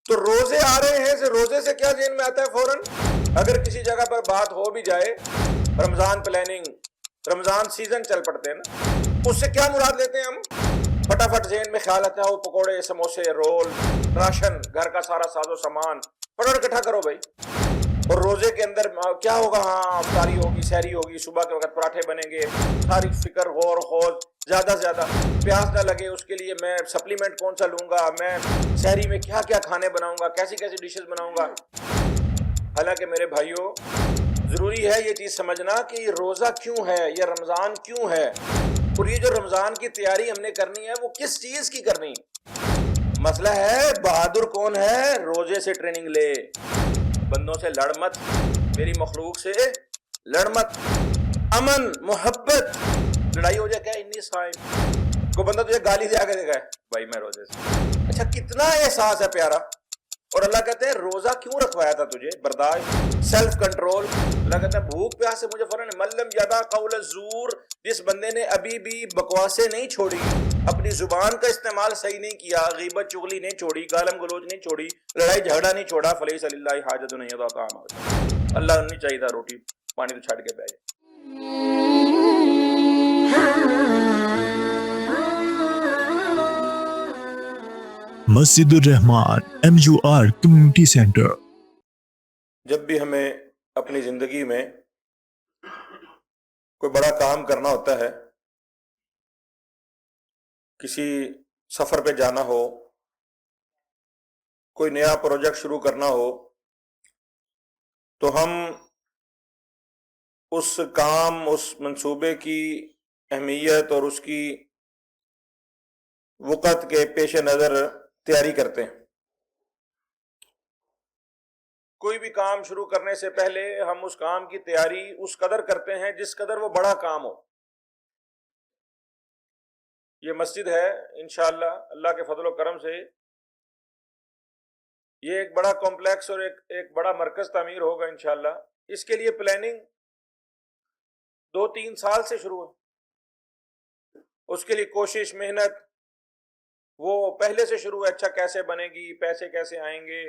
تو روزے آ رہے ہیں، روزے سے کیا ذہن میں آتا ہے فوراً؟ اگر کسی جگہ پر بات ہو بھی جائے رمضان پلاننگ، رمضان سیزن چل پڑتے ہیں نا، اس سے کیا مراد لیتے ہیں ہم؟ فٹافٹ ذہن میں خیال آتا ہے وہ پکوڑے، سموسے، رول، راشن، گھر کا سارا ساز و سامان فٹافٹ اکٹھا کرو بھائی۔ اور روزے کے اندر کیا ہوگا؟ ہاں افطاری ہوگی، سحری ہوگی، صبح کے وقت پراٹھے بنیں گے، ساری فکر غور خوض، زیادہ سے زیادہ پیاس نہ لگے اس کے لیے میں سپلیمنٹ کون سا لوں گا، میں سحری میں کیا کیا کھانے بناؤں گا، کیسی کیسی ڈشز بناؤں گا۔ حالانکہ میرے بھائیوں، ضروری ہے یہ چیز سمجھنا کہ یہ روزہ کیوں ہے، یہ رمضان کیوں ہے، اور یہ جو رمضان کی تیاری ہم نے کرنی ہے وہ کس چیز کی کرنی ہے۔ مسئلہ ہے بہادر کون ہے؟ روزے سے ٹریننگ لے، بندوں سے لڑ مت، میری مخلوق سے لڑ مت، امن محبت، لڑائی ہو جائے کیا انی صائم، کوئی بندہ تجھے گالی دے آ کے دیکھا ہے بھائی میں روزے سے، اچھا کتنا احساس ہے پیارا۔ اور اللہ کہتے ہیں روزہ کیوں رکھوایا تھا تجھے؟ برداشت، سیلف کنٹرول۔ اللہ کہتے ہیں بھوک پیاس سے مجھے فوراً، ملم یدا قول الزور، جس بندے نے ابھی بھی بکواسیں نہیں چھوڑی، اپنی زبان کا استعمال صحیح نہیں کیا، غیبت چغلی نہیں چھوڑی، گالم گلوچ نہیں چھوڑی، لڑائی جھگڑا نہیں چھوڑا، فلیس للہ حاجت ان یدع طعامہ، اللہ نہیں چاہیے تھا روٹی پانی تو چھڑ کے بیٹھ جائے۔ مسجد الرحمان MUR کمیونٹی سینٹر۔ جب بھی ہمیں اپنی زندگی میں کوئی بڑا کام کرنا ہوتا ہے، کسی سفر پہ جانا ہو، کوئی نیا پروجیکٹ شروع کرنا ہو، تو ہم اس کام، اس منصوبے کی اہمیت اور اس کی وقت کے پیش نظر تیاری کرتے ہیں۔ کوئی بھی کام شروع کرنے سے پہلے ہم اس کام کی تیاری اس قدر کرتے ہیں جس قدر وہ بڑا کام ہو۔ یہ مسجد ہے، انشاءاللہ اللہ کے فضل و کرم سے یہ ایک بڑا کمپلیکس اور ایک بڑا مرکز تعمیر ہوگا انشاءاللہ۔ اس کے لیے پلاننگ 2-3 سال سے شروع ہے، اس کے لیے کوشش محنت وہ پہلے سے شروع ہے۔ اچھا کیسے بنے گی، پیسے کیسے آئیں گے،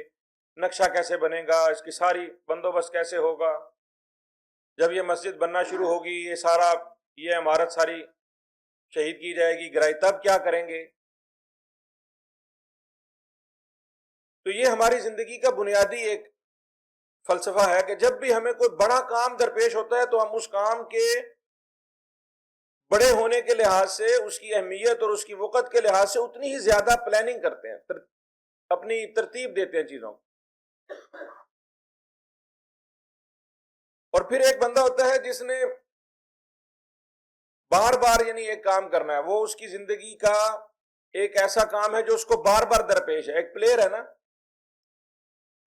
نقشہ کیسے بنے گا، اس کی ساری بندوبست کیسے ہوگا، جب یہ مسجد بننا شروع ہوگی، یہ عمارت ساری شہید کی جائے گی، گرائی، تب کیا کریں گے۔ تو یہ ہماری زندگی کا بنیادی ایک فلسفہ ہے کہ جب بھی ہمیں کوئی بڑا کام درپیش ہوتا ہے تو ہم اس کام کے بڑے ہونے کے لحاظ سے، اس کی اہمیت اور اس کی وقت کے لحاظ سے اتنی ہی زیادہ پلاننگ کرتے ہیں، اپنی ترتیب دیتے ہیں چیزوں کو۔ اور پھر ایک بندہ ہوتا ہے جس نے بار بار ایک کام کرنا ہے، وہ اس کی زندگی کا ایک ایسا کام ہے جو اس کو بار بار درپیش ہے۔ ایک پلیئر ہے نا،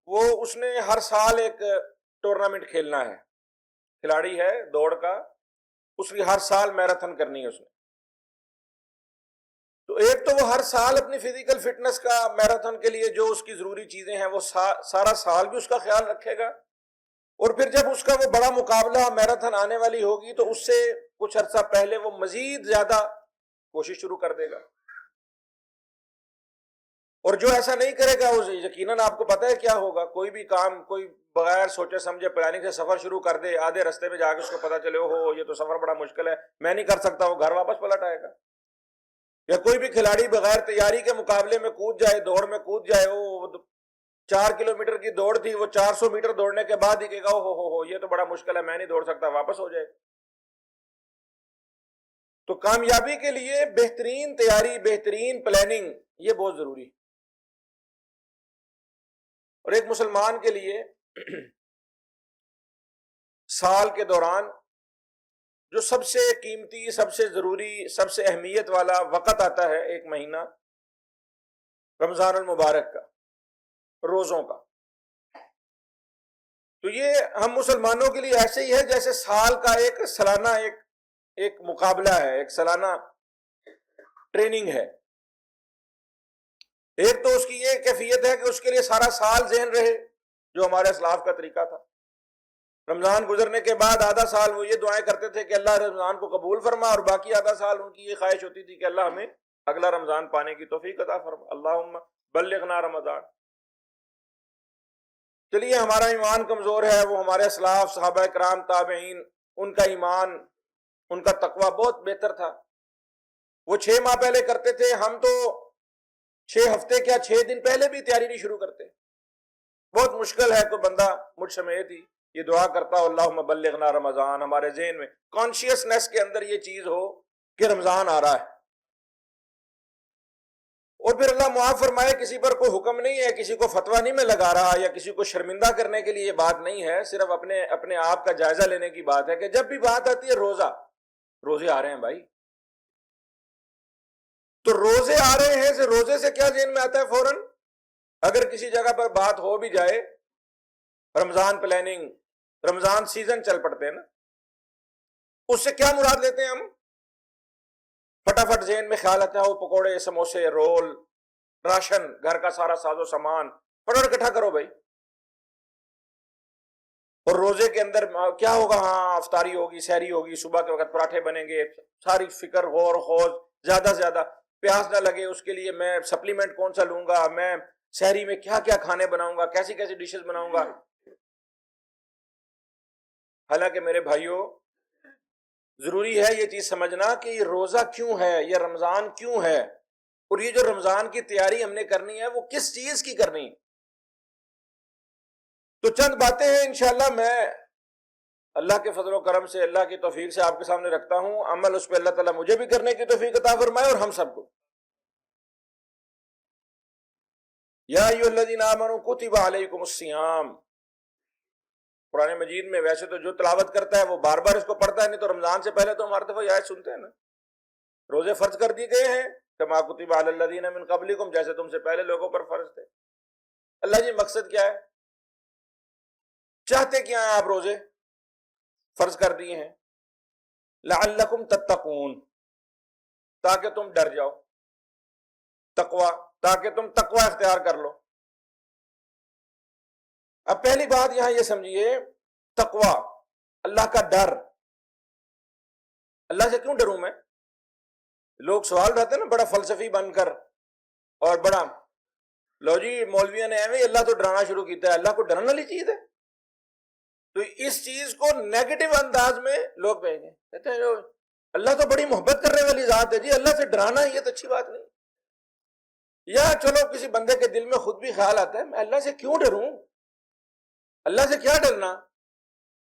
وہ اس نے ہر سال ایک ٹورنامنٹ کھیلنا ہے، کھلاڑی ہے دوڑ کا، اس کی ہر سال میراتھن کرنی ہے اس نے۔ تو ایک تو وہ ہر سال اپنی فزیکل فٹنس کا میراتھن کے لیے جو اس کی ضروری چیزیں ہیں وہ سارا سال بھی اس کا خیال رکھے گا، اور پھر جب اس کا وہ بڑا مقابلہ میراتھن آنے والی ہوگی تو اس سے کچھ عرصہ پہلے وہ مزید زیادہ کوشش شروع کر دے گا۔ اور جو ایسا نہیں کرے گا وہ یقیناً آپ کو پتہ ہے کیا ہوگا، کوئی بھی کام کوئی بغیر سوچے سمجھے پلاننگ سے سفر شروع کر دے، آدھے رستے میں جا کے اس کو پتہ چلے ہو یہ تو سفر بڑا مشکل ہے، میں نہیں کر سکتا، وہ گھر واپس پلٹ آئے گا۔ یا کوئی بھی کھلاڑی بغیر تیاری کے مقابلے میں کود جائے، دوڑ میں کود جائے، وہ 4 کلومیٹر کی دوڑ تھی، وہ 400 میٹر دوڑنے کے بعد ہی کہے گا ہو یہ تو بڑا مشکل ہے، میں نہیں دوڑ سکتا، واپس ہو جائے۔ تو کامیابی کے لیے بہترین تیاری، بہترین پلاننگ یہ بہت ضروری ہے۔ اور ایک مسلمان کے لیے سال کے دوران جو سب سے قیمتی، سب سے ضروری، سب سے اہمیت والا وقت آتا ہے، ایک مہینہ رمضان المبارک کا، روزوں کا، تو یہ ہم مسلمانوں کے لیے ایسے ہی ہے جیسے سال کا ایک سالانہ ایک مقابلہ ہے، ایک سالانہ ٹریننگ ہے۔ ایک تو اس کی یہ کیفیت ہے کہ اس کے لیے سارا سال ذہن رہے، جو ہمارے اسلاف کا طریقہ تھا۔ رمضان گزرنے کے بعد آدھا سال وہ یہ دعائیں کرتے تھے کہ اللہ رمضان کو قبول فرما، اور باقی آدھا سال ان کی یہ خواہش ہوتی تھی کہ اللہ ہمیں اگلا رمضان پانے کی توفیق عطا فرما، اللہم بلغنا رمضان۔ چلیے ہمارا ایمان کمزور ہے، وہ ہمارے اسلاف صحابہ کرام تابعین ان کا ایمان، ان کا تقوی بہت بہتر تھا، وہ 6 ماہ پہلے کرتے تھے، ہم تو 6 ہفتے کیا 6 دن پہلے بھی تیاری نہیں شروع کرتے۔ بہت مشکل ہے کوئی بندہ مجھ سمیت ہی یہ دعا کرتا ہو اللہم بلغنا رمضان، ہمارے ذہن میں کانشیسنیس کے اندر یہ چیز ہو کہ رمضان آ رہا ہے، اور پھر اللہ معاف فرمائے کسی پر کوئی حکم نہیں ہے، کسی کو فتویٰ نہیں میں لگا رہا یا کسی کو شرمندہ کرنے کے لیے یہ بات نہیں ہے، صرف اپنے آپ کا جائزہ لینے کی بات ہے کہ جب بھی بات آتی ہے روزے آ رہے ہیں بھائی، تو روزے آ رہے ہیں، روزے سے کیا ذہن میں آتا ہے فوراً؟ اگر کسی جگہ پر بات ہو بھی جائے، رمضان پلاننگ، رمضان سیزن چل پڑتے ہیں نا، اس سے کیا مراد لیتے ہیں ہم؟ فٹافٹ ذہن میں خیال آتا ہے وہ پکوڑے، سموسے، رول، راشن، گھر کا سارا ساز و سامان فٹافٹ اکٹھا کرو بھائی، اور روزے کے اندر کیا ہوگا؟ ہاں افطاری ہوگی، سحری ہوگی، صبح کے وقت پراٹھے بنیں گے، ساری فکر غور خوض، زیادہ سے زیادہ پیاس نہ لگے اس کے لیے میں سپلیمنٹ کون سا لوں گا، میں سحری میں کیا کیا کھانے بناؤں گا، کیسی کیسی ڈشز بناؤں گا۔ حالانکہ میرے بھائیوں ضروری ہے یہ چیز سمجھنا کہ یہ روزہ کیوں ہے، یہ رمضان کیوں ہے، اور یہ جو رمضان کی تیاری ہم نے کرنی ہے وہ کس چیز کی کرنی ہے۔ تو چند باتیں ہیں انشاءاللہ میں اللہ کے فضل و کرم سے، اللہ کی توفیق سے آپ کے سامنے رکھتا ہوں، عمل اس پہ اللہ تعالیٰ مجھے بھی کرنے کی توفیق عطا فرمائے اور ہم سب کو۔ یا ایھا الذین آمنوا کتب علیکم الصیام، قرآن مجید میں ویسے تو جو تلاوت کرتا ہے وہ بار بار اس کو پڑھتا ہے، نہیں تو رمضان سے پہلے تو ہم ہر دفعہ یہ آیت سنتے ہیں نا، روزے فرض کر دیے گئے ہیں کما کتب علی الذین من قبلکم، جیسے تم سے پہلے لوگوں پر فرض تھے۔ اللہ جی مقصد کیا ہے؟ چاہتے کیا ہیں آپ روزے فرض کر دیے ہیں؟ لعلکم تتقون، تاکہ تم ڈر جاؤ، تقوی، تاکہ تم تقوی اختیار کر لو۔ اب پہلی بات یہاں یہ سمجھیے، تقوی، اللہ کا ڈر۔ اللہ سے کیوں ڈروں میں؟ لوگ سوال اٹھاتے ہیں نا بڑا فلسفی بن کر، اور بڑا لو جی مولویوں نے ایویں اللہ تو ڈرانا شروع کیتا ہے، اللہ کو ڈرنے والی چیز ہے؟ تو اس چیز کو نیگیٹو انداز میں لوگ کہیں کہتے ہیں اللہ تو بڑی محبت کرنے والی ذات ہے جی، اللہ سے ڈرانا یہ تو اچھی بات نہیں۔ یا چلو کسی بندے کے دل میں خود بھی خیال آتا ہے میں اللہ سے کیوں ڈروں، اللہ سے کیا ڈرنا،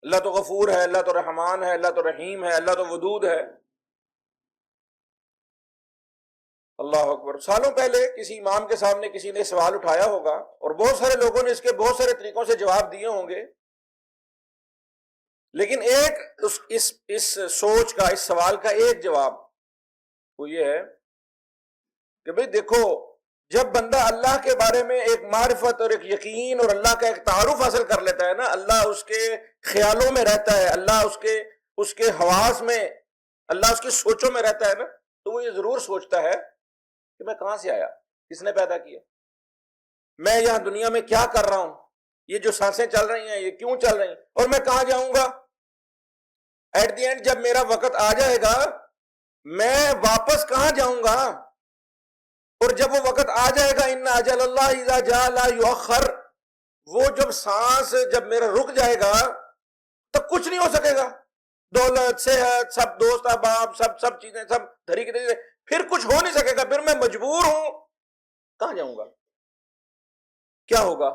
اللہ تو غفور ہے، اللہ تو رحمان ہے، اللہ تو رحیم ہے، اللہ تو ودود ہے۔ اللہ اکبر۔ سالوں پہلے کسی امام کے سامنے کسی نے سوال اٹھایا ہوگا اور بہت سارے لوگوں نے اس کے بہت سارے طریقوں سے جواب دیے ہوں گے، لیکن ایک اس سوچ کا، اس سوال کا ایک جواب وہ یہ ہے کہ بھئی دیکھو، جب بندہ اللہ کے بارے میں ایک معرفت اور ایک یقین اور اللہ کا ایک تعارف حاصل کر لیتا ہے نا، اللہ اس کے خیالوں میں رہتا ہے، اللہ اس کے حواس میں، اللہ اس کی سوچوں میں رہتا ہے نا، تو وہ یہ ضرور سوچتا ہے کہ میں کہاں سے آیا، کس نے پیدا کیا، میں یہاں دنیا میں کیا کر رہا ہوں، یہ جو سانسیں چل رہی ہیں یہ کیوں چل رہی ہیں، اور میں کہاں جاؤں گا ایٹ دی اینڈ، جب میرا وقت آ جائے گا میں واپس کہاں جاؤں گا، اور جب وہ وقت آ جائے گا ان اجل اللہ اذا جاء لا یؤخر، وہ جب سانس جب میرا رک جائے گا تب کچھ نہیں ہو سکے گا، دولت، صحت، سب دوست احباب، سب چیزیں سب دھری کی دھری، پھر کچھ ہو نہیں سکے گا، پھر میں مجبور ہوں، کہاں جاؤں گا، کیا ہوگا؟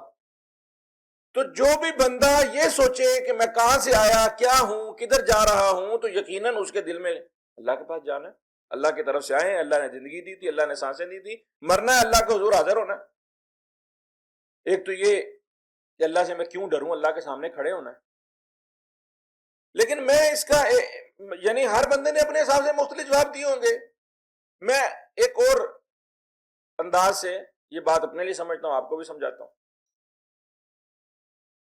تو جو بھی بندہ یہ سوچے کہ میں کہاں سے آیا، کیا ہوں، کدھر جا رہا ہوں، تو یقیناً اس کے دل میں اللہ کے پاس جانا ہے، اللہ کی طرف سے آئے ہیں، اللہ نے زندگی دی تھی، اللہ نے سانسیں دی تھی، مرنا ہے، اللہ کے حضور حاضر ہونا ہے۔ ایک تو یہ کہ اللہ سے میں کیوں ڈروں، اللہ کے سامنے کھڑے ہونا ہے، لیکن میں اس کا یعنی ہر بندے نے اپنے حساب سے مختلف جواب دیے ہوں گے، میں ایک اور انداز سے یہ بات اپنے لیے سمجھتا ہوں، آپ کو بھی سمجھاتا ہوں۔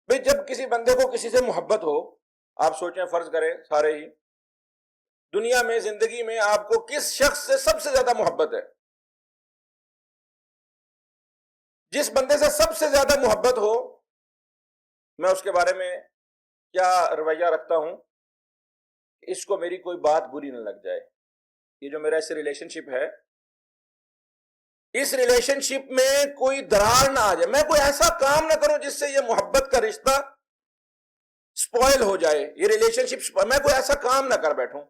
بھئی جب کسی بندے کو کسی سے محبت ہو، آپ سوچیں فرض کریں سارے ہی دنیا میں، زندگی میں آپ کو کس شخص سے سب سے زیادہ محبت ہے؟ جس بندے سے سب سے زیادہ محبت ہو، میں اس کے بارے میں کیا رویہ رکھتا ہوں، اس کو میری کوئی بات بری نہ لگ جائے، یہ جو میرا اس سے ریلیشن شپ ہے اس ریلیشن شپ میں کوئی درار نہ آ جائے، میں کوئی ایسا کام نہ کروں جس سے یہ محبت کا رشتہ سپوائل ہو جائے، یہ ریلیشن شپ میں کوئی ایسا کام نہ کر بیٹھوں۔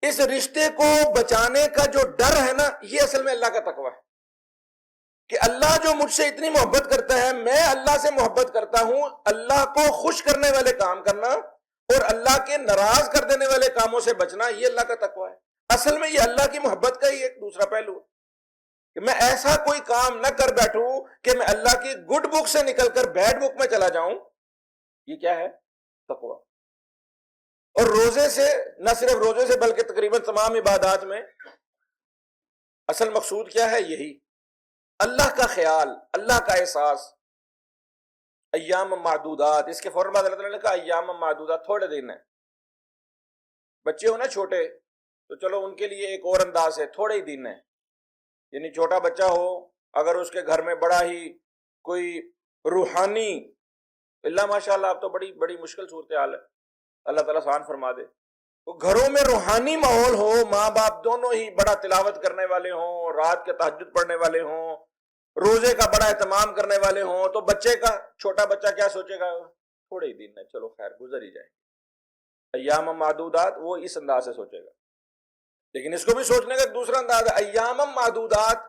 اس رشتے کو بچانے کا جو ڈر ہے نا، یہ اصل میں اللہ کا تقوی ہے، کہ اللہ جو مجھ سے اتنی محبت کرتا ہے، میں اللہ سے محبت کرتا ہوں۔ اللہ کو خوش کرنے والے کام کرنا اور اللہ کے ناراض کر دینے والے کاموں سے بچنا، یہ اللہ کا تقوی ہے۔ اصل میں یہ اللہ کی محبت کا ہی ایک دوسرا پہلو ہے، کہ میں ایسا کوئی کام نہ کر بیٹھوں کہ میں اللہ کی گڈ بک سے نکل کر بیڈ بک میں چلا جاؤں۔ یہ کیا ہے؟ تقوی۔ اور روزے سے، نہ صرف روزے سے بلکہ تقریباً تمام عبادات میں اصل مقصود کیا ہے؟ یہی اللہ کا خیال، اللہ کا احساس۔ ایام معدودات، اس کے فوراً بعد اللہ تعالیٰ نے کہا ایام معدودات، تھوڑے دن ہیں۔ بچے ہو نا چھوٹے تو چلو ان کے لیے ایک اور انداز ہے، تھوڑے ہی دن ہیں، یعنی چھوٹا بچہ ہو اگر اس کے گھر میں بڑا ہی کوئی روحانی، اللہ ماشاء اللہ اب تو بڑی بڑی مشکل صورتحال ہے، اللہ تعالیٰ آسان فرما دے، تو گھروں میں روحانی ماحول ہو، ماں باپ دونوں ہی بڑا تلاوت کرنے والے ہوں، رات کے تہجد پڑھنے والے ہوں، روزے کا بڑا اہتمام کرنے والے ہوں، تو بچے کا، چھوٹا بچہ کیا سوچے گا؟ تھوڑے ہی دن ہے، چلو خیر گزر ہی جائے۔ ایام معدودات، وہ اس انداز سے سوچے گا۔ لیکن اس کو بھی سوچنے کا ایک دوسرا انداز ہے، ایام معدودات،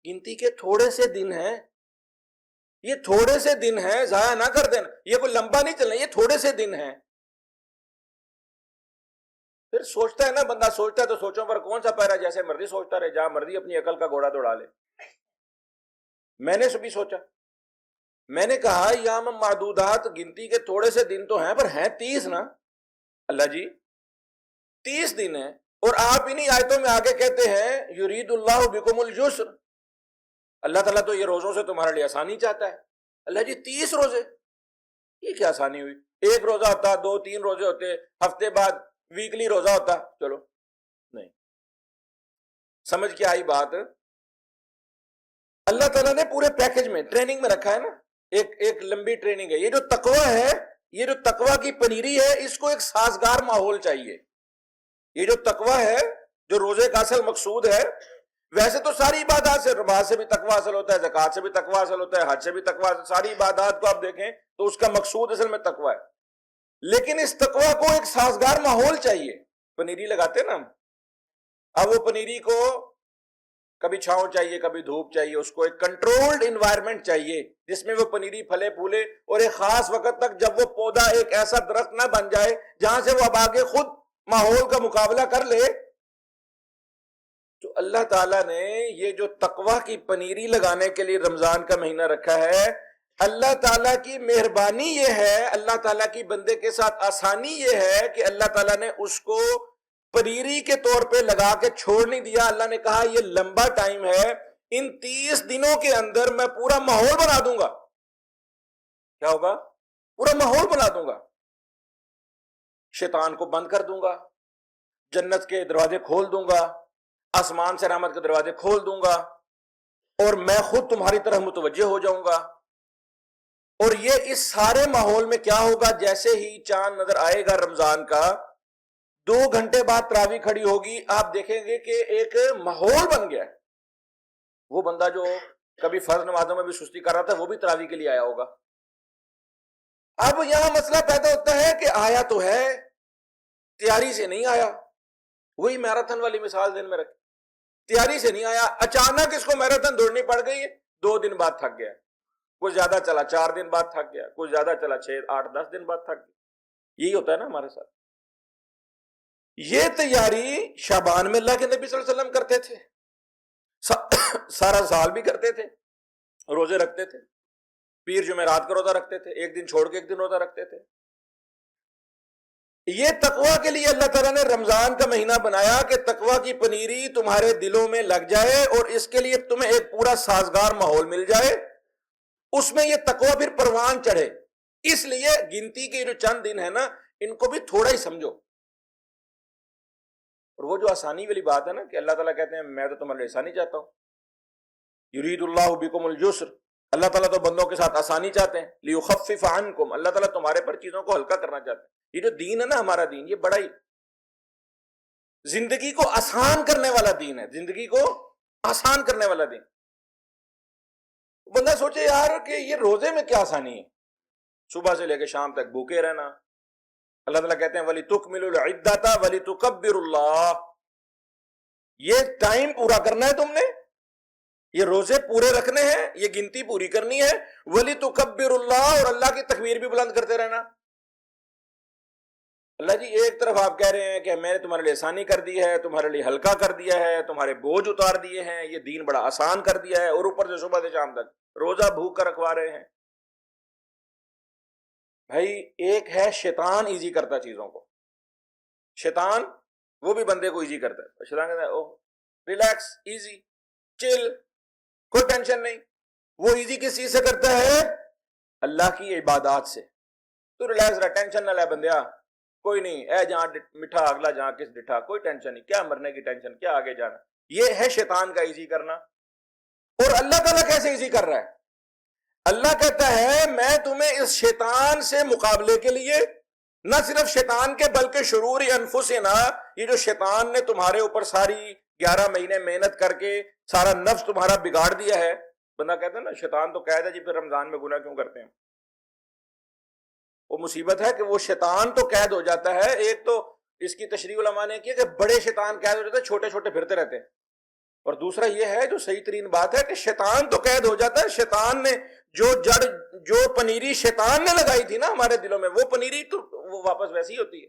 گنتی کے تھوڑے سے دن ہیں، یہ تھوڑے سے دن ہیں، ضائع نہ کر دینا، یہ کوئی لمبا نہیں چلنا، یہ تھوڑے سے دن ہیں۔ پھر سوچتا ہے نا بندہ، سوچتا ہے تو سوچوں پر کون سا پیرا، جیسے مرضی سوچتا رہے، جہاں مرضی اپنی عقل کا گھوڑا دوڑا لے۔ میں نے بھی سوچا، میں نے کہا ایام معدودات، گنتی کے تھوڑے سے دن تو ہیں، پر ہیں 30 نا۔ اللہ جی 30 دن ہیں، اور آپ انہی آیتوں میں آگے کہتے ہیں یرید اللہ بکم الجسر، اللہ تعالیٰ تو یہ روزوں سے تمہارے لیے آسانی چاہتا ہے۔ اللہ جی 30 روزے، یہ کیا آسانی ہوئی؟ ایک روزہ ہوتا، 2-3 روزے ہوتے، ہفتے بعد ویکلی روزہ ہوتا، چلو نہیں۔ سمجھ کے آئی بات؟ اللہ تعالیٰ نے پورے پیکج میں، ٹریننگ میں رکھا ہے نا، ایک لمبی ٹریننگ ہے۔ یہ جو تقوی ہے، یہ جو تقوی کی پنیری ہے، اس کو ایک سازگار ماحول چاہیے۔ یہ جو تقوی ہے، جو روزے کا اصل مقصود ہے، ویسے تو ساری عبادات سے، نماز سے بھی تقوی حاصل ہوتا ہے، زکوٰۃ سے بھی تقوی حاصل ہوتا ہے، حج سے بھی تقوی حاصل، ساری عبادات کو آپ دیکھیں تو اس کا مقصود اصل میں تقوی ہے۔ لیکن اس تقوی کو ایک سازگار ماحول چاہیے۔ پنیری لگاتے نا ہم، اب وہ پنیری کو کبھی چھاؤں چاہیے، کبھی دھوپ چاہیے، اس کو ایک کنٹرولڈ انوائرمنٹ چاہیے جس میں وہ پنیری پھلے پھولے، اور ایک خاص وقت تک جب وہ پودا ایک ایسا درخت نہ بن جائے جہاں سے وہ اب آگے خود ماحول کا مقابلہ کر لے۔ تو اللہ تعالیٰ نے یہ جو تقوی کی پنیری لگانے کے لیے رمضان کا مہینہ رکھا ہے، اللہ تعالیٰ کی مہربانی یہ ہے، اللہ تعالیٰ کی بندے کے ساتھ آسانی یہ ہے کہ اللہ تعالیٰ نے اس کو پنیری کے طور پہ لگا کے چھوڑ نہیں دیا۔ اللہ نے کہا یہ لمبا ٹائم ہے، ان 30 دنوں کے اندر میں پورا ماحول بنا دوں گا۔ کیا ہوگا؟ پورا ماحول بنا دوں گا، شیطان کو بند کر دوں گا، جنت کے دروازے کھول دوں گا، آسمان سے رحمت کے دروازے کھول دوں گا، اور میں خود تمہاری طرف متوجہ ہو جاؤں گا۔ اور یہ اس سارے ماحول میں کیا ہوگا؟ جیسے ہی چاند نظر آئے گا رمضان کا، 2 گھنٹے بعد تراویح کھڑی ہوگی، آپ دیکھیں گے کہ ایک ماحول بن گیا ہے۔ وہ بندہ جو کبھی فرض نمازوں میں بھی سستی کر رہا تھا، وہ بھی تراویح کے لیے آیا ہوگا۔ اب یہاں مسئلہ پیدا ہوتا ہے کہ آیا تو ہے، تیاری سے نہیں آیا۔ وہی میراتھن والی مثال دن میں رکھ، تیاری سے نہیں آیا، اچانک اس کو میراتھن دوڑنی پڑ گئی، 2 دن بعد تھک گیا، کچھ زیادہ چلا 4 دن بعد تھک گیا، کچھ زیادہ چلا 6 8 10 دن بعد تھک گیا۔ یہی ہوتا ہے نا ہمارے ساتھ۔ یہ تیاری شعبان میں اللہ کے نبی صلی اللہ علیہ وسلم کرتے تھے، سارا سال بھی کرتے تھے، روزے رکھتے تھے، پیر جمعرات کا روزہ رکھتے تھے، ایک دن چھوڑ کے ایک دن روزہ رکھتے تھے۔ یہ تقوی کے لیے اللہ تعالیٰ نے رمضان کا مہینہ بنایا کہ تقوی کی پنیری تمہارے دلوں میں لگ جائے، اور اس کے لیے تمہیں ایک پورا سازگار ماحول مل جائے، اس میں یہ تقوی پھر پروان چڑھے۔ اس لیے گنتی کے جو چند دن ہے نا، ان کو بھی تھوڑا ہی سمجھو۔ اور وہ جو آسانی والی بات ہے نا کہ اللہ تعالیٰ کہتے ہیں میں تو تمہارے لیے آسانی چاہتا ہوں، یرید اللہ بکم الجسر، اللہ تعالیٰ تو بندوں کے ساتھ آسانی چاہتے ہیں، لیخفف عنکم، اللہ تعالیٰ تمہارے پر چیزوں کو ہلکا کرنا چاہتے ہیں۔ یہ جو دین ہے نا ہمارا دین، یہ بڑا ہی زندگی کو آسان کرنے والا دین ہے، زندگی کو آسان کرنے والا دین. بندہ سوچے یار کہ یہ روزے میں کیا آسانی ہے, صبح سے لے کے شام تک بھوکے رہنا. اللہ تعالیٰ کہتے ہیں وَلِتُكْمِلُوا الْعِدَّةَ وَلِتُكَبِّرُوا اللَّهَ, یہ ٹائم پورا کرنا ہے تم نے, یہ روزے پورے رکھنے ہیں, یہ گنتی پوری کرنی ہے. وَلِتُكَبِّرُوا اللَّهَ, اور اللہ کی تکبیر بھی بلند کرتے رہنا. اللہ جی ایک طرف آپ کہہ رہے ہیں کہ میں نے تمہارے لیے آسانی کر دی ہے, تمہارے لیے ہلکا کر دیا ہے, تمہارے بوجھ اتار دیے ہیں, یہ دین بڑا آسان کر دیا ہے, اور اوپر سے صبح سے شام تک روزہ بھوک کر رکھوا رہے ہیں. بھائی ایک ہے شیطان ایزی کرتا چیزوں کو, شیطان وہ بھی بندے کو ایزی کرتا ہے. شیطان کہتا ہے او ریلیکس, ایزی, چل, کوئی ٹینشن نہیں. وہ ایزی کس چیز سے کرتا ہے؟ اللہ کی عبادات سے. تو ریلیکس رہا, ٹینشن نہ لے بندیا, کوئی نہیں, اے جہاں مٹھا اگلا جہاں کس ڈٹھا, کوئی ٹینشن نہیں, کیا مرنے کی ٹینشن, کیا آگے جانا. یہ ہے شیطان کا ایزی کرنا. اور اللہ تعالیٰ کیسے ایزی کر رہا ہے؟ اللہ کہتا ہے میں تمہیں اس شیطان سے مقابلے کے لیے, نہ صرف شیطان کے بلکہ شرور انفسنا, یہ جو شیطان نے تمہارے اوپر ساری 11 مہینے محنت کر کے سارا نفس تمہارا بگاڑ دیا ہے. بندہ کہتا ہے نا شیطان تو قید ہے جی, پھر رمضان میں گناہ کیوں کرتے ہیں؟ وہ مصیبت ہے کہ وہ شیطان تو قید ہو جاتا ہے. ایک تو اس کی تشریح علماء نے کی کہ بڑے شیطان قید ہو جاتے ہیں, چھوٹے چھوٹے پھرتے رہتے ہیں. اور دوسرا یہ ہے جو صحیح ترین بات ہے کہ شیطان تو قید ہو جاتا ہے. شیطان نے جو جڑ, جو پنیری شیطان نے لگائی تھی نا ہمارے دلوں میں, وہ پنیری تو وہ واپس ویسی ہوتی ہے.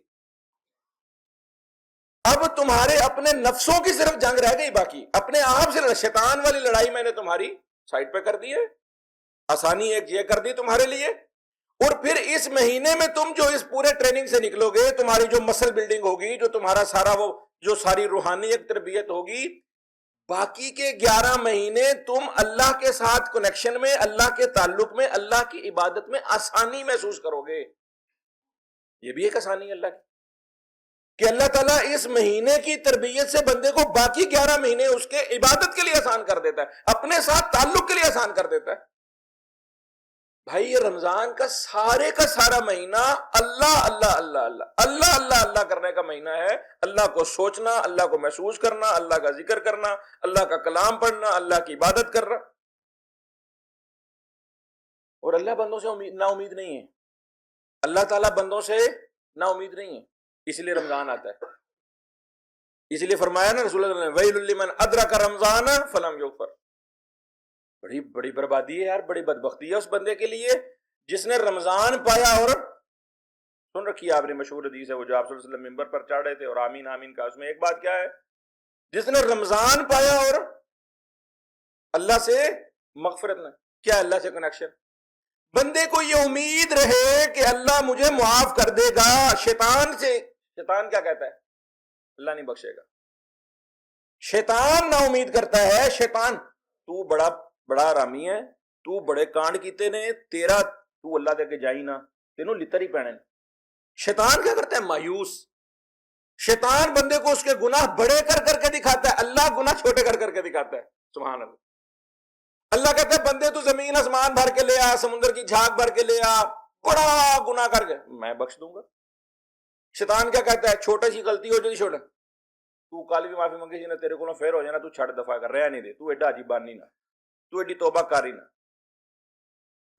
اب تمہارے اپنے نفسوں کی صرف جنگ رہ گئی, باقی اپنے آپ سے شیطان والی لڑائی میں نے تمہاری سائڈ پہ کر دی ہے. آسانی ایک یہ کر دی تمہارے لیے. اور پھر اس مہینے میں تم جو اس پورے ٹریننگ سے نکلو گے, تمہاری جو مسل بلڈنگ ہوگی, جو تمہارا سارا وہ جو ساری روحانی ایک تربیت ہوگی, باقی کے 11 مہینے تم اللہ کے ساتھ کنیکشن میں, اللہ کے تعلق میں, اللہ کی عبادت میں آسانی محسوس کرو گے. یہ بھی ایک آسانی ہے اللہ کی کہ اللہ تعالیٰ اس مہینے کی تربیت سے بندے کو باقی 11 مہینے اس کے عبادت کے لیے آسان کر دیتا ہے, اپنے ساتھ تعلق کے لیے آسان کر دیتا ہے. بھائی یہ رمضان کا سارا مہینہ اللہ اللہ اللہ اللہ اللہ اللہ اللہ کرنے کا مہینہ ہے. اللہ کو سوچنا, اللہ کو محسوس کرنا, اللہ کا ذکر کرنا, اللہ کا کلام پڑھنا, اللہ کی عبادت کرنا. اور اللہ بندوں سے نا امید نہیں ہے, اللہ تعالیٰ بندوں سے نا امید نہیں ہے, اس لیے رمضان آتا ہے. اس لیے فرمایا نا رسول اللہ نے ویل لمن ادرک رمضان فلم یغفر. بڑی بڑی بربادی ہے یار, بڑی بدبختی ہے اس بندے کے لیے جس نے رمضان پایا. اور سن رکھی ہے آپ نے مشہور حدیث ہے وہ جو آپ صلی اللہ علیہ وسلم ممبر پر چڑھ رہے تھے اور آمین آمین کا, اس میں ایک بات کیا ہے, جس نے رمضان پایا اور اللہ سے مغفرت نہ کیا, اللہ سے کنیکشن. بندے کو یہ امید رہے کہ اللہ مجھے معاف کر دے گا. شیطان سے, شیطان کیا کہتا ہے؟ اللہ نہیں بخشے گا. شیطان نا امید کرتا ہے. شیطان تو بڑا حرامی ہے, تو بڑے کانڈ کیتے نے, تیرا تو اللہ دے کے جائی نہ, تینوں لتر ہی پہنے. شیطان کیا کرتا ہے؟ مایوس. شیطان بندے کو اس کے گناہ بڑے کر کر کے دکھاتا ہے, اللہ گناہ چھوٹے کر کر کے دکھاتا ہے. سبحان اللہ. اللہ کہتا ہے بندے تو زمین آسمان بھر کے لے آ, سمندر کی جھاگ بھر کے لے آ, بڑا گناہ کر کے میں بخش دوں گا. شیطان کیا کہتا ہے؟ چھوٹی سی غلطی ہو جائے چھوٹا, تو کال بھی معافی منگی سی, تیرے کو فیر ہو جانا, تو چھڑ دفاع کر رہا نہیں دے, تو ایڈا عجیب بانی نہ, تو ایڈی توبہ کاری نہ.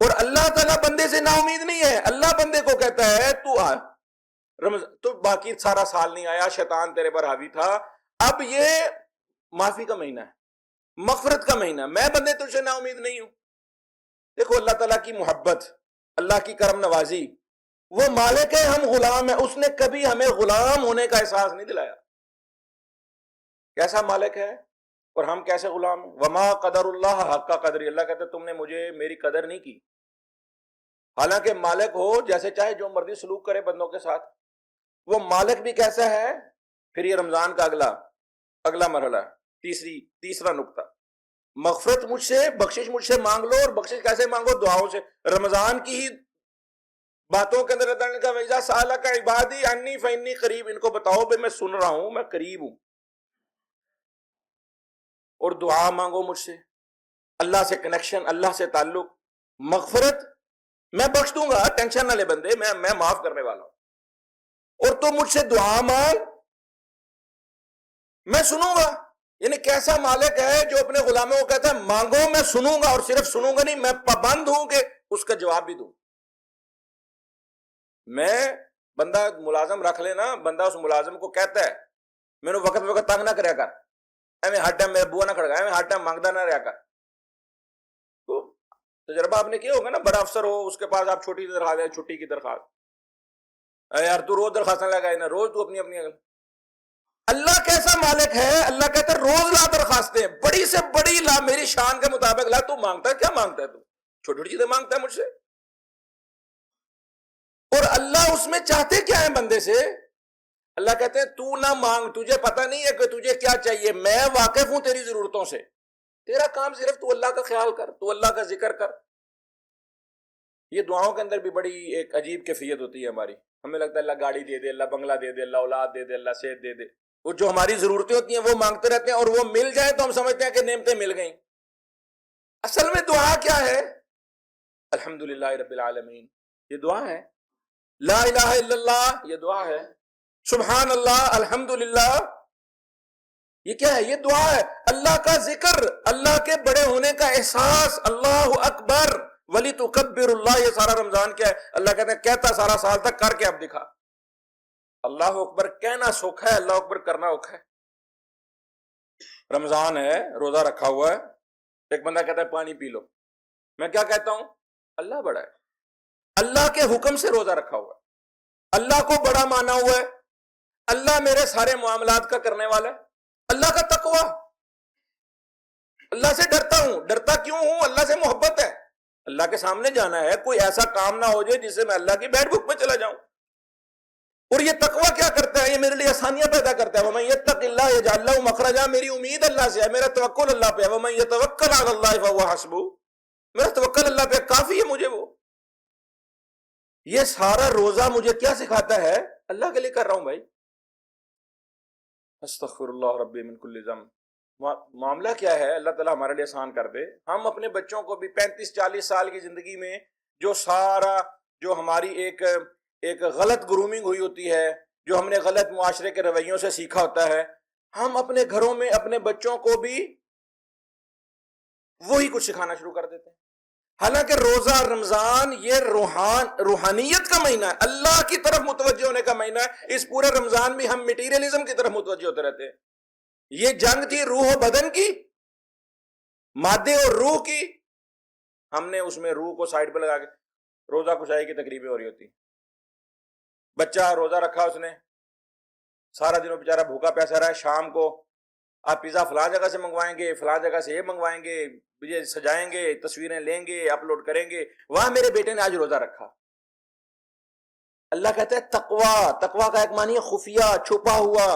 اور اللہ تعالیٰ بندے سے نا امید نہیں ہے. اللہ بندے کو کہتا ہے تو آ تو باقی سارا سال نہیں آیا, شیطان تیرے پر حاوی تھا, اب یہ معافی کا مہینہ ہے, مغفرت کا مہینہ, میں بندے تجھ سے نا امید نہیں ہوں. دیکھو اللہ تعالیٰ کی محبت, اللہ کی کرم نوازی, وہ مالک ہے, ہم غلام ہیں. اس نے کبھی ہمیں غلام ہونے کا احساس نہیں دلایا. کیسا مالک ہے اور ہم کیسے غلام ہیں. وما قدر اللہ حق کا قدر, اللہ کہتے تم نے مجھے میری قدر نہیں کی. حالانکہ مالک ہو, جیسے چاہے جو مرضی سلوک کرے بندوں کے ساتھ, وہ مالک بھی کیسا ہے. پھر یہ رمضان کا اگلا مرحلہ, تیسرا نقطہ, مغفرت مجھ سے, بخشش مجھ سے مانگ لو. اور بخشش کیسے مانگو؟ دعاؤں سے. رمضان کی ہی باتوں کے اندر اللہ کا وَإِذَا سَأَلَكَ عِبَادِي عَنِّي فَإِنِّي قَرِيبٌ, ان کو بتاؤ بھائی میں سن رہا ہوں, میں قریب ہوں. اور دعا مانگو مجھ سے, اللہ سے کنیکشن, اللہ سے تعلق, مغفرت, میں بخش دوں گا, ٹینشن نہ لے بندے, میں معاف کرنے والا ہوں. اور تو مجھ سے دعا مانگ, میں سنوں گا. یعنی کیسا مالک ہے جو اپنے غلاموں کو کہتا ہے مانگو میں سنوں گا، اور صرف سنوں گا نہیں، میں پابند ہوں کہ اس کا جواب بھی دوں. میں بندہ ملازم رکھ لینا، بندہ اس ملازم کو کہتا ہے میں وقت وقت تنگ نہ کریا کر، ایویں ہر ٹائم میرا بوا نہ کھڑکا، ایویں ہر ٹائم مانگتا نہ رہا کر. تو تجربہ آپ نے کیا ہوگا نا، بڑا افسر ہو اس کے پاس آپ چھوٹی درخواست ہے، چھٹی کی درخواست، اے یار تو روز درخواستیں لگائے نا، روز تو اپنی اپنی. اللہ کیسا مالک ہے، اللہ کہتا ہے روز لا درخواستیں، بڑی سے بڑی لا، میری شان کے مطابق لا. تو مانگتا ہے کیا مانگتا ہے، تو چھوٹی چھوٹی چیزیں مانگتا ہے مجھ سے. اور اللہ اس میں چاہتے کیا ہے بندے سے؟ اللہ کہتے ہیں تو نہ مانگ، تجھے پتہ نہیں ہے کہ تجھے کیا چاہیے، میں واقف ہوں تیری ضرورتوں سے. تیرا کام صرف تو اللہ کا خیال کر، تو اللہ کا ذکر کر. یہ دعاؤں کے اندر بھی بڑی ایک عجیب کیفیت ہوتی ہے ہماری. ہمیں لگتا ہے اللہ گاڑی دے دے، اللہ بنگلہ دے دے، اللہ اولاد دے دے، اللہ صحت دے دے. وہ جو ہماری ضرورتیں ہوتی ہیں وہ مانگتے رہتے ہیں، اور وہ مل جائیں تو ہم سمجھتے ہیں کہ نعمتیں مل گئیں. اصل میں دعا کیا ہے؟ الحمدللہ رب العالمین، یہ دعا ہے. لا الہ الا اللہ، یہ دعا ہے. سبحان اللہ، الحمدللہ، یہ کیا ہے؟ یہ دعا ہے. اللہ کا ذکر، اللہ کے بڑے ہونے کا احساس، اللہ اکبر ولی تکبر اللہ. یہ سارا رمضان کیا ہے؟ اللہ کہتے ہیں کہتا سارا سال تک، کر کے اب دکھا. اللہ اکبر کہنا سوکھا ہے، اللہ اکبر کرنا اوکھا ہے. رمضان ہے، روزہ رکھا ہوا ہے، ایک بندہ کہتا ہے پانی پی لو، میں کیا کہتا ہوں؟ اللہ بڑا ہے، اللہ کے حکم سے روزہ رکھا ہوا ہے، اللہ کو بڑا مانا ہوا ہے، اللہ میرے سارے معاملات کا کرنے والا ہے. اللہ کا تقوی، اللہ سے ڈرتا ہوں. ڈرتا کیوں ہوں؟ اللہ سے محبت ہے. اللہ کے سامنے جانا ہے، کوئی ایسا کام نہ ہو جائے جس سے میں اللہ کی بیٹ بک میں چلا جاؤں. اور یہ تقوی کیا کرتا ہے؟ یہ میرے لیے آسانیاں پیدا کرتا ہے. وَمَن يَتَّقِ اللَّهَ يَجْعَل لَّهُ مَخْرَجًا، میری امید اللہ سے ہے، میرا توکل اللہ پہ ہے. وَمَن يَتَوَكَّلْ عَلَى اللَّهِ فَهُوَ حَسْبُهُ، میرا توکل اللہ پہ کافی ہے مجھے. وہ یہ سارا روزہ مجھے کیا سکھاتا ہے؟ اللہ کے لیے کر رہا ہوں بھائی. استغفر اللہ ربی من کل ذنب. معاملہ کیا ہے؟ اللہ تعالیٰ ہمارے لیے آسان کر دے. ہم اپنے بچوں کو بھی 35-40 سال کی زندگی میں جو سارا جو ہماری ایک غلط گرومنگ ہوئی ہوتی ہے، جو ہم نے غلط معاشرے کے رویوں سے سیکھا ہوتا ہے، ہم اپنے گھروں میں اپنے بچوں کو بھی وہی کچھ سکھانا شروع کر دیتے ہیں. حالانکہ روزہ رمضان یہ روحانیت کا مہینہ ہے، اللہ کی طرف متوجہ ہونے کا مہینہ ہے. اس پورے رمضان میں ہم میٹیریلزم کی طرف متوجہ ہوتے رہتے ہیں. یہ جنگ تھی روح و بدن کی، مادے اور روح کی. ہم نے اس میں روح کو سائڈ پہ لگا کے روزہ کشائی کی تقریبیں ہو رہی ہوتی. بچہ روزہ رکھا، اس نے سارا دن بیچارہ بھوکا پیسا رہا ہے. شام کو آپ پیزا فلاں جگہ سے منگوائیں گے، فلاں جگہ سے یہ منگوائیں گے، یہ سجائیں گے، تصویریں لیں گے، اپلوڈ کریں گے. وہاں میرے بیٹے نے آج روزہ رکھا. اللہ کہتا ہے تقوی کا ایک معنی ہے خفیہ، چھپا ہوا.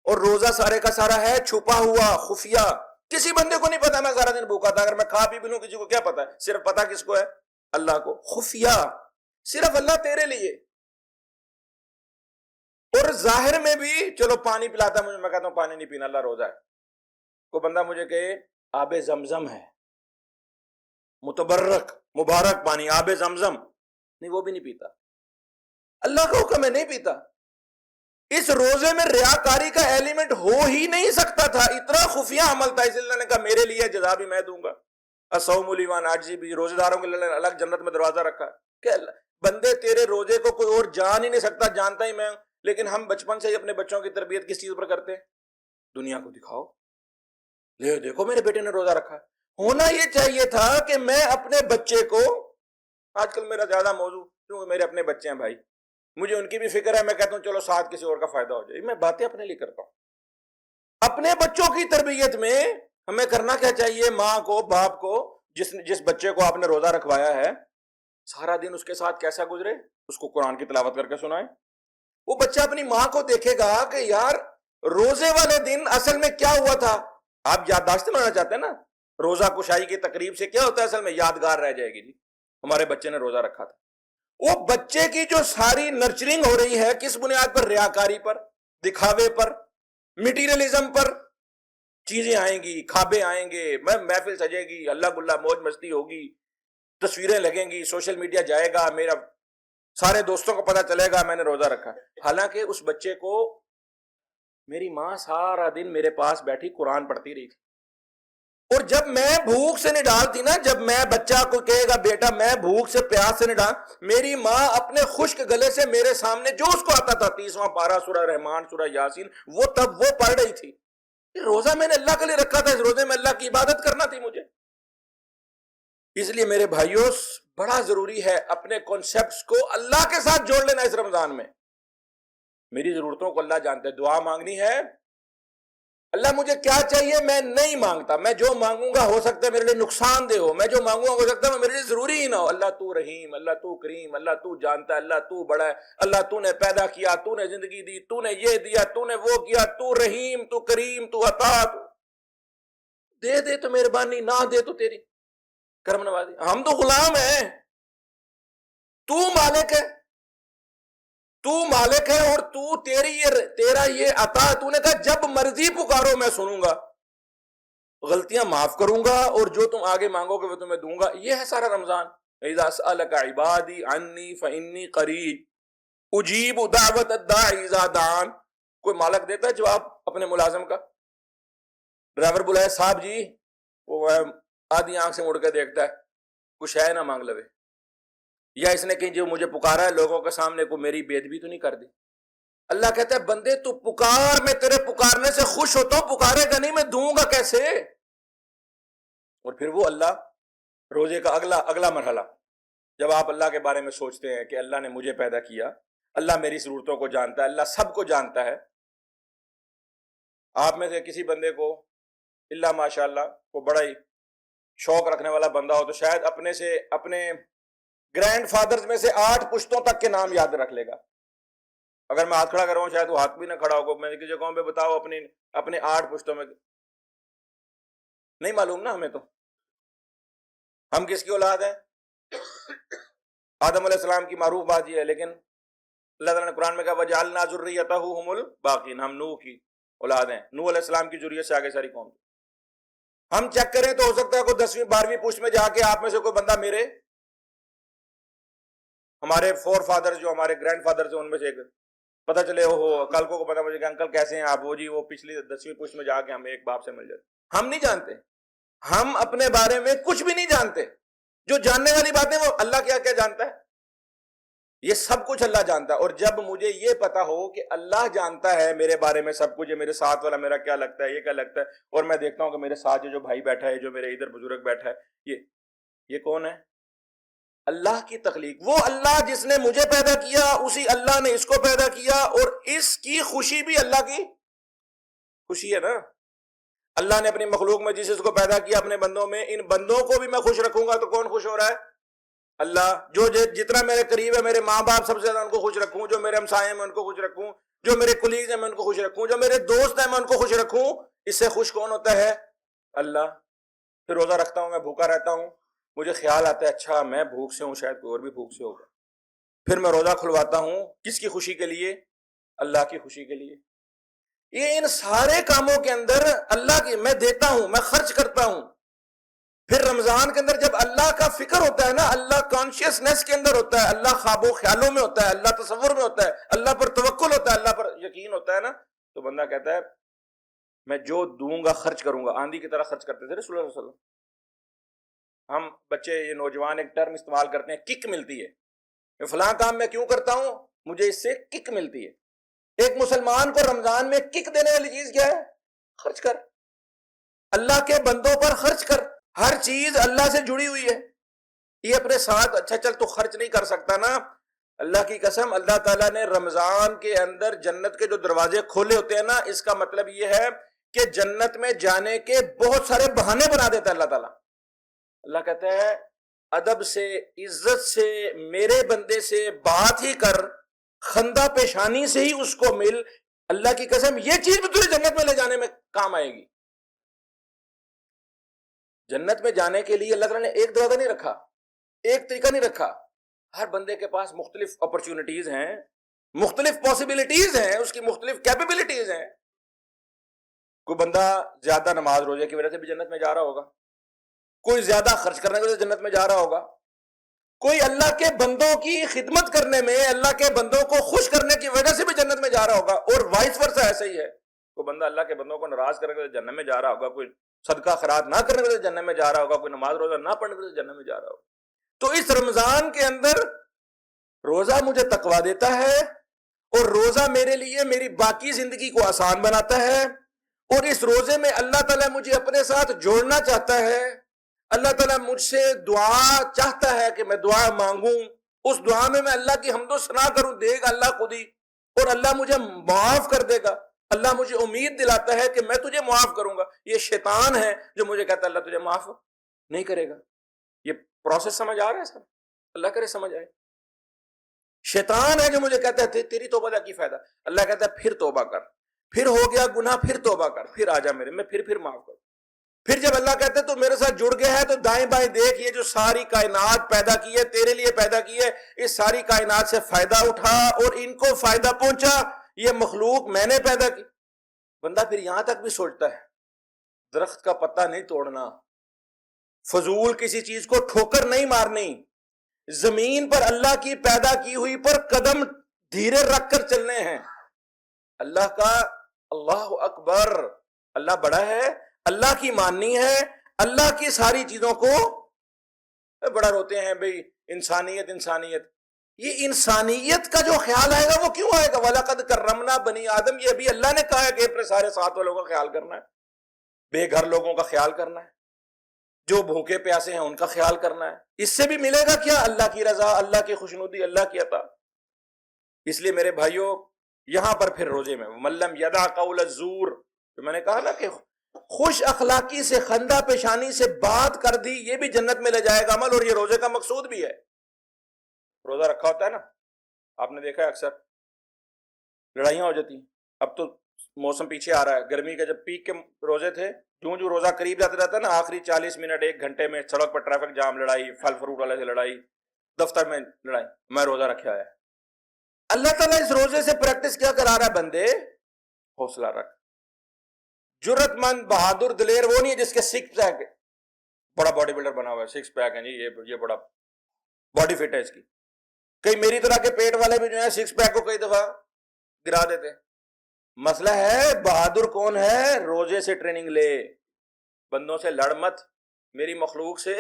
اور روزہ سارے کا سارا ہے چھپا ہوا، خفیہ. کسی بندے کو نہیں پتا میں سارا دن بھوکا تھا. اگر میں کھا بھی لوں کسی کو کیا پتا ہے؟ صرف پتا کس کو ہے؟ اللہ کو. خفیہ، صرف اللہ تیرے لیے. اور ظاہر میں بھی چلو پانی پلاتا مجھے، میں کہتا ہوں پانی نہیں پینا، اللہ روزہ ہے. کوئی بندہ مجھے کہے آب زمزم ہے، متبرک مبارک پانی آب زمزم، نہیں وہ بھی نہیں پیتا. اللہ کا حکم ہے نہیں پیتا. اس روزے میں ریاکاری کا ایلیمنٹ ہو ہی نہیں سکتا تھا، اتنا خفیہ عمل تھا. اس لیے اللہ نے کہا میرے لیے جزا بھی میں دوں گا. الصوم لی وان عاجزی بھی، روزے داروں کے لیے الگ جنت میں دروازہ رکھا. کہ بندے تیرے روزے کو کوئی اور جان ہی نہیں سکتا، جانتا ہی میں ہوں. لیکن ہم بچپن سے ہی اپنے بچوں کی تربیت کس چیز پر کرتے ہیں؟ دنیا کو دکھاؤ، لے دیکھو میرے بیٹے نے روزہ رکھا. ہونا یہ چاہیے تھا کہ میں اپنے بچے کو، آج کل میرا زیادہ موضوع کیونکہ میرے اپنے بچے ہیں بھائی، مجھے ان کی بھی فکر ہے. میں کہتا ہوں چلو ساتھ کسی اور کا فائدہ ہو جائے. میں باتیں اپنے لیے کرتا ہوں. اپنے بچوں کی تربیت میں ہمیں کرنا کیا چاہیے؟ ماں کو، باپ کو، جس بچے کو آپ نے روزہ رکھوایا ہے، سارا دن اس کے ساتھ کیسا گزرے، اس کو قرآن کی تلاوت کر کے سنائیں. وہ بچہ اپنی ماں کو دیکھے گا کہ یار روزے والے دن اصل میں کیا ہوا تھا. آپ یادداشت بنانا چاہتے ہیں نا، روزہ کشائی کی تقریب سے کیا ہوتا ہے؟ اصل میں یادگار رہ جائے گی. جی ہمارے بچے نے روزہ رکھا تھا. وہ بچے کی جو ساری نرچرنگ ہو رہی ہے کس بنیاد پر؟ ریاکاری پر، دکھاوے پر، میٹیریلزم پر. چیزیں آئیں گی، کھابے آئیں گے، محفل سجے گی، اللہ گلا موج مستی ہوگی، تصویریں لگیں گی، سوشل میڈیا جائے گا، میرا سارے دوستوں کو پتہ چلے گا میں نے روزہ رکھا. حالانکہ اس بچے کو میری ماں سارا دن میرے پاس بیٹھی قرآن پڑھتی رہی تھی، اور جب میں بھوک سے نہیں ڈالتی نا، جب میں بچہ کو کہے گا بیٹا میں بھوک سے پیاس سے نہیں ڈال، میری ماں اپنے خشک گلے سے میرے سامنے جو اس کو آتا تھا 30واں پارہ سورہ رحمان سورہ یاسین وہ تب وہ پڑھ رہی تھی۔ روزہ میں نے اللہ کے لیے رکھا تھا، اس روزے میں اللہ کی عبادت کرنا تھی مجھے۔ اس لیے میرے بھائیوں بڑا ضروری ہے اپنے کانسیپٹس کو اللہ کے ساتھ جوڑ لینا۔ اس رمضان میں میری ضرورتوں کو اللہ جانتا ہے، دعا مانگنی ہے اللہ مجھے کیا چاہیے میں نہیں مانگتا، میں جو مانگوں گا ہو سکتا ہے میرے لیے نقصان دہ ہو، میں جو مانگوں گا ہو سکتا ہے میرے لیے ضروری ہی نہ ہو۔ اللہ تو رحیم، اللہ تو کریم، اللہ تو جانتا ہے، اللہ تو بڑا ہے، اللہ تو نے پیدا کیا، تو نے زندگی دی، تو نے یہ دیا، تو نے وہ کیا، تو رحیم، تو کریم، تو عطا، تو دے دے تو مہربانی، نہ دے تو تیری کرم نوازی۔ ہم تو غلام ہیں، تو مالک ہے، تو مالک ہے، اور تو تیرا یہ عطا، تو نے کہا جب مرضی پکارو میں سنوں گا، غلطیاں معاف کروں گا، اور جو تم آگے مانگو گے وہ تمہیں دوں گا۔ یہ ہے سارا رمضان۔ اذا سألک عبادی عنی فانی قریب اجیب دعوت الداعی اذا دعان۔ کوئی مالک دیتا ہے جواب اپنے ملازم کا؟ ڈرائیور بلائے صاحب جی، وہ آدھی آنکھ سے مڑ کے دیکھتا ہے کچھ ہے نہ مانگ لوے، یا اس نے کہیں جو مجھے پکارا ہے لوگوں کے سامنے کو میری بے ادبی تو نہیں کر دی؟ اللہ کہتا ہے بندے تو پکار، میں تیرے پکارنے سے خوش ہوتا ہوں، پکارے گا نہیں میں دوں گا کیسے؟ اور پھر وہ اللہ روزے کا اگلا مرحلہ، جب آپ اللہ کے بارے میں سوچتے ہیں کہ اللہ نے مجھے پیدا کیا، اللہ میری ضرورتوں کو جانتا ہے، اللہ سب کو جانتا ہے۔ آپ میں سے کسی بندے کو اللہ ماشاءاللہ کو بڑا ہی شوق رکھنے والا بندہ ہو تو شاید اپنے گرینڈ فادرز میں سے 8 پشتوں تک کے نام یاد رکھ لے گا۔ اگر میں ہاتھ کھڑا کر رہا ہوں شاید وہ ہاتھ بھی نہ کھڑا ہوگا، میں کسی قوم پہ بتاؤ اپنے 8 پشتوں میں نہیں معلوم نا ہمیں، تو ہم کس کی اولاد ہیں؟ آدم علیہ السلام کی معروف بات یہ ہے، لیکن اللہ تعالیٰ نے قرآن میں کہا وَجَعَلْنَا ذُرِّيَّتَهُ هُمُ الْبَاقِينَ، ہم نوح کی اولاد ہیں، نوح علیہ السلام کی ذریت سے آگے ساری قوم۔ ہم چیک کریں تو ہو سکتا ہے کوئی 10ویں 12ویں پشت میں جا کے آپ میں سے کوئی بندہ ہمارے فور فادر جو ہمارے گرینڈ فادر سے ان میں سے ایک پتہ چلے ہو کل کو پتہ مجھے کہ انکل کیسے ہیں آپ، وہ جی وہ پچھلی 10ویں پشت میں جا کے ہمیں ایک باپ سے مل جاتے۔ ہم نہیں جانتے، ہم اپنے بارے میں کچھ بھی نہیں جانتے۔ جو جاننے والی باتیں وہ اللہ کیا جانتا ہے، یہ سب کچھ اللہ جانتا ہے۔ اور جب مجھے یہ پتا ہو کہ اللہ جانتا ہے میرے بارے میں سب کچھ، میرے ساتھ والا میرا کیا لگتا ہے، یہ کیا لگتا ہے، اور میں دیکھتا ہوں کہ میرے ساتھ جو بھائی بیٹھا ہے، جو میرے ادھر بزرگ بیٹھا ہے، یہ کون ہے؟ اللہ کی تخلیق۔ وہ اللہ جس نے مجھے پیدا کیا، اسی اللہ نے اس کو پیدا کیا، اور اس کی خوشی بھی اللہ کی خوشی ہے نا۔ اللہ نے اپنی مخلوق میں جس کو پیدا کیا اپنے بندوں میں، ان بندوں کو بھی میں خوش رکھوں گا تو کون خوش ہو رہا ہے؟ اللہ۔ جو جتنا میرے قریب ہے، میرے ماں باپ سب سے زیادہ ان کو خوش رکھوں، جو میرے ہمسائے ہیں میں ان کو خوش رکھوں، جو میرے کولیگز ہیں میں ان کو خوش رکھوں، جو میرے دوست ہیں میں ان کو خوش رکھوں، اس سے خوش کون ہوتا ہے؟ اللہ۔ پھر روزہ رکھتا ہوں، میں بھوکا رہتا ہوں، مجھے خیال آتا ہے اچھا میں بھوک سے ہوں، شاید کوئی اور بھی بھوک سے ہوگا، پھر میں روزہ کھلواتا ہوں، کس کی خوشی کے لیے؟ اللہ کی خوشی کے لیے۔ یہ ان سارے کاموں کے اندر اللہ کی میں دیتا ہوں، میں خرچ کرتا ہوں۔ پھر رمضان کے اندر جب اللہ کا فکر ہوتا ہے نا، اللہ کانشیسنس کے اندر ہوتا ہے، اللہ خواب و خیالوں میں ہوتا ہے، اللہ تصور میں ہوتا ہے، اللہ پر توکل ہوتا ہے، اللہ پر یقین ہوتا ہے نا، تو بندہ کہتا ہے میں جو دوں گا خرچ کروں گا۔ آندھی کی طرح خرچ کرتے تھے رسول اللہ صلی اللہ علیہ وسلم۔ ہم بچے یہ نوجوان ایک ٹرم استعمال کرتے ہیں، کک ملتی ہے، میں فلاں کام میں کیوں کرتا ہوں، مجھے اس سے کک ملتی ہے۔ ایک مسلمان کو رمضان میں کک دینے والی چیز کیا ہے؟ خرچ کر، اللہ کے بندوں پر خرچ کر۔ ہر چیز اللہ سے جڑی ہوئی ہے۔ یہ اپنے ساتھ اچھا چل تو خرچ نہیں کر سکتا نا، اللہ کی قسم اللہ تعالیٰ نے رمضان کے اندر جنت کے جو دروازے کھولے ہوتے ہیں نا، اس کا مطلب یہ ہے کہ جنت میں جانے کے بہت سارے بہانے بنا دیتا ہے اللہ تعالیٰ۔ اللہ کہتا ہے ادب سے، عزت سے، میرے بندے سے بات ہی کر، خندہ پیشانی سے ہی اس کو مل، اللہ کی قسم یہ چیز بھی تجھے جنت میں لے جانے میں کام آئے گی۔ جنت میں جانے کے لیے اللہ تعالیٰ نے ایک دروازہ نہیں رکھا، ایک طریقہ نہیں رکھا۔ ہر بندے کے پاس مختلف اپرچونٹیز ہیں، مختلف پاسبلٹیز ہیں، اس کی مختلف کیپیبلٹیز ہیں۔ کوئی بندہ زیادہ نماز روزے کی وجہ سے بھی جنت میں جا رہا ہوگا، کوئی زیادہ خرچ کرنے کی وجہ سے جنت میں جا رہا ہوگا، کوئی اللہ کے بندوں کی خدمت کرنے میں، اللہ کے بندوں کو خوش کرنے کی وجہ سے بھی جنت میں جا رہا ہوگا، اور وائس ورسا ایسا ہی ہے۔ کوئی بندہ اللہ کے بندوں کو ناراض کرنے کے لیے جہنم میں جا رہا ہوگا, کوئی صدقہ خیرات نہ کرنے کے لیے جہنم میں جا رہا ہوگا, کوئی نماز روزہ نہ پڑھنے کے لیے جہنم میں جا رہا ہوگا. تو اس رمضان کے اندر روزہ مجھے تقویٰ دیتا ہے, اور روزہ میرے لیے میری باقی زندگی کو آسان بناتا ہے, اور اس روزے میں اللہ تعالیٰ مجھے اپنے ساتھ جوڑنا چاہتا ہے. اللہ تعالیٰ مجھ سے دعا چاہتا ہے کہ میں دعا مانگوں, اس دعا میں اللہ کی حمد و ثنا کروں, دے گا اللہ خود ہی, اور اللہ مجھے معاف کر دے گا. اللہ مجھے امید دلاتا ہے کہ میں تجھے معاف کروں گا. یہ شیطان ہے جو مجھے کہتا ہے اللہ تجھے معاف نہیں کرے گا. یہ پروسیس سمجھ آ رہا ہے سر؟ اللہ کرے سمجھ آئے. شیطان ہے جو مجھے کہتا ہے تیری توبہ کا کی فائدہ. اللہ کہتا ہے پھر توبہ کر, پھر ہو گیا گناہ, پھر توبہ کر, پھر آ جا میرے میں, پھر معاف کر. پھر جب اللہ کہتا ہے تو میرے ساتھ جڑ گیا ہے تو دائیں بائیں دیکھ, یہ جو ساری کائنات پیدا کی ہے تیرے لیے پیدا کی ہے, اس ساری کائنات سے فائدہ اٹھا اور ان کو فائدہ پہنچا. یہ مخلوق میں نے پیدا کی. بندہ پھر یہاں تک بھی سوچتا ہے درخت کا پتا نہیں توڑنا, فضول کسی چیز کو ٹھوکر نہیں مارنی, زمین پر اللہ کی پیدا کی ہوئی پر قدم دھیرے رکھ کر چلنے ہیں. اللہ کا اللہ اکبر, اللہ بڑا ہے, اللہ کی ماننی ہے, اللہ کی ساری چیزوں کو بڑا روتے ہیں بھئی انسانیت انسانیت. یہ انسانیت کا جو خیال آئے گا وہ کیوں آئے گا؟ وَلَقَدْ كَرَّمْنَا بَنِي آدم, یہ ابھی اللہ نے کہا ہے کہ اپنے سارے ساتھ والوں کا خیال کرنا ہے, بے گھر لوگوں کا خیال کرنا ہے, جو بھوکے پیاسے ہیں ان کا خیال کرنا ہے. اس سے بھی ملے گا کیا؟ اللہ کی رضا, اللہ کی خوشنودی, اللہ کی عطا. اس لیے میرے بھائیوں یہاں پر پھر روزے میں ملم یدع قول الزور, تو میں نے کہا نا کہ خوش اخلاقی سے, خندہ پیشانی سے بات کر دی, یہ بھی جنت میں لے جائے گا عمل, اور یہ روزے کا مقصود بھی ہے. روزہ رکھا ہوتا ہے نا, آپ نے دیکھا ہے اکثر لڑائیاں ہو جاتی ہیں. اب تو موسم پیچھے آ رہا ہے, گرمی کے جب پیک کے روزے تھے, جو روزہ قریب جاتا رہتا ہے نا, آخری 40 منٹ 1 گھنٹے میں سڑک پر ٹریفک جام, لڑائی, پھل فروٹ والے سے لڑائی, دفتر میں لڑائی, میں روزہ رکھا ہے. اللہ تعالیٰ اس روزے سے پریکٹس کیا کرا رہا ہے؟ بندے حوصلہ رکھ. جرت مند, بہادر, دلیر وہ نہیں ہے جس کے 6 پیک, بڑا باڈی بلڈر بنا ہوا ہے, 6 پیک ہیں جی, یہ بڑا باڈی فٹ ہے اس کی. کئی میری طرح کے پیٹ والے بھی جو ہیں 6 پیک کو کئی دفعہ گرا دیتے. مسئلہ ہے بہادر کون ہے؟ روزے سے ٹریننگ لے. بندوں سے لڑ مت, میری مخلوق سے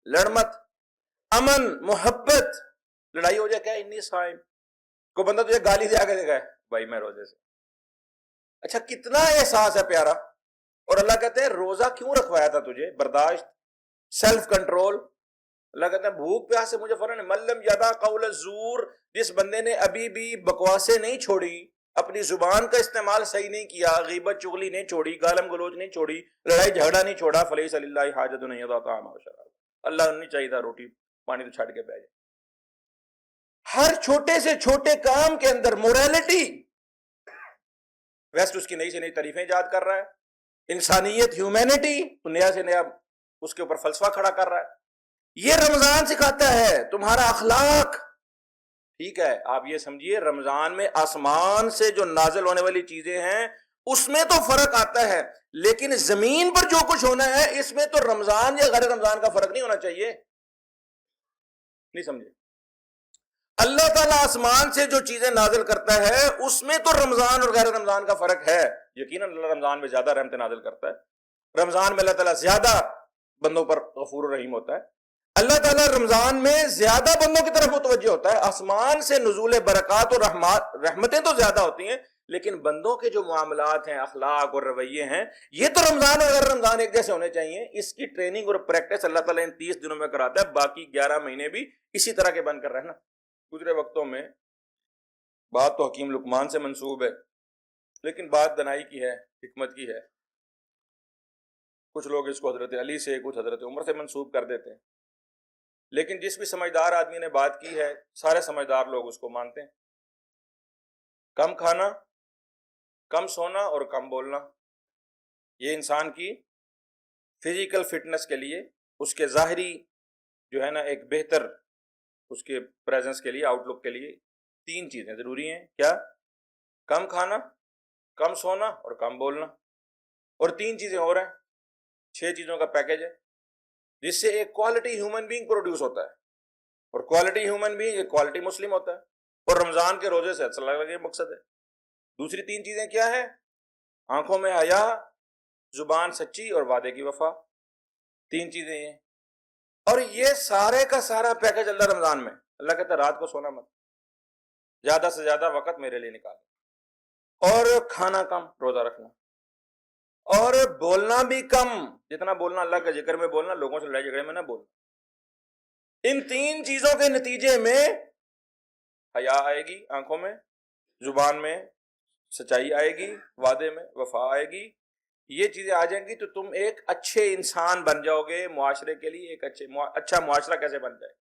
لڑ مت. امن, محبت, لڑائی ہو جائے کیا انی سائم, کوئی بندہ تجھے گالی دے آگے دیکھا ہے بھائی میں روزے سے. اچھا کتنا احساس ہے پیارا. اور اللہ کہتے ہیں روزہ کیوں رکھوایا تھا تجھے؟ برداشت, سیلف کنٹرول. اللہ کہتے ہیں بھوک پیاس سے مجھے فرق نہیں. ملم یدع قول الزور, جس بندے نے ابھی بھی بکواسیں نہیں چھوڑی, اپنی زبان کا استعمال صحیح نہیں کیا, غیبت چغلی نہیں چھوڑی, گالم گلوچ نہیں چھوڑی, لڑائی جھگڑا نہیں چھوڑا, فلیس للہ حاجۃ ان یدع طعامہ وشرابہ, اللہ نہیں چاہیے تھا روٹی پانی تو چھڑ کے بیٹھ جائے. ہر چھوٹے سے چھوٹے کام کے اندر موریلٹی. ویسٹ اس کی نئی سے نئی تعریفیں ایجاد کر رہا ہے, انسانیت, ہیومینٹی, تو نیا سے نیا اس کے اوپر فلسفہ کھڑا کر رہا ہے. یہ رمضان سکھاتا ہے تمہارا اخلاق. ٹھیک ہے, آپ یہ سمجھیے رمضان میں آسمان سے جو نازل ہونے والی چیزیں ہیں اس میں تو فرق آتا ہے, لیکن زمین پر جو کچھ ہونا ہے اس میں تو رمضان یا غیر رمضان کا فرق نہیں ہونا چاہیے. نہیں سمجھے؟ اللہ تعالیٰ آسمان سے جو چیزیں نازل کرتا ہے اس میں تو رمضان اور غیر رمضان کا فرق ہے. یقیناً اللہ رمضان میں زیادہ رحمت نازل کرتا ہے, رمضان میں اللہ تعالیٰ زیادہ بندوں پر غفور و رحیم ہوتا ہے. اللہ تعالیٰ رمضان میں زیادہ بندوں کی طرف متوجہ ہوتا ہے. آسمان سے نزول برکات اور رحمتیں تو زیادہ ہوتی ہیں, لیکن بندوں کے جو معاملات ہیں, اخلاق اور رویے ہیں, یہ تو رمضان اور غیر رمضان ایک جیسے ہونے چاہیے. اس کی ٹریننگ اور پریکٹس اللہ تعالیٰ ان 30 دنوں میں کراتا ہے, باقی 11 مہینے بھی اسی طرح کے بن کر رہنا. گزرے وقتوں میں بات تو حکیم لقمان سے منسوب ہے, لیکن بات دنائی کی ہے, حکمت کی ہے. کچھ لوگ اس کو حضرت علی سے, کچھ حضرت عمر سے منسوب کر دیتے ہیں, لیکن جس بھی سمجھدار آدمی نے بات کی ہے سارے سمجھدار لوگ اس کو مانتے ہیں. کم کھانا, کم سونا اور کم بولنا, یہ انسان کی فزیکل فٹنس کے لیے, اس کے ظاہری جو ہے نا ایک بہتر اس کے پریزنس کے لیے, آؤٹ لک کے لیے 3 چیزیں ضروری ہیں. کیا؟ کم کھانا, کم سونا اور کم بولنا. اور 3 چیزیں اور ہیں, 6 چیزوں کا پیکج ہے جس سے ایک کوالٹی ہیومن بینگ پروڈیوس ہوتا ہے. اور کوالٹی ہیومن بینگ ایک کوالٹی مسلم ہوتا ہے, اور رمضان کے روزے سے اصل یہ مقصد ہے. دوسری 3 چیزیں کیا ہیں؟ آنکھوں میں حیا، زبان سچی اور وعدے کی وفا، 3 چیزیں یہ ہیں۔ اور یہ سارے کا سارا پیکج اللہ رمضان میں، اللہ کہتا ہے رات کو سونا مت، زیادہ سے زیادہ وقت میرے لیے نکال، اور کھانا کم، روزہ رکھنا، اور بولنا بھی کم، جتنا بولنا اللہ کے ذکر میں بولنا، لوگوں سے لڑائی جھگڑے میں نہ بولنا۔ ان 3 چیزوں کے نتیجے میں حیا آئے گی آنکھوں میں، زبان میں سچائی آئے گی، وعدے میں وفا آئے گی، یہ چیزیں آ جائیں گی تو تم ایک اچھے انسان بن جاؤ گے معاشرے کے لیے۔ ایک اچھا معاشرہ کیسے بن جائے؟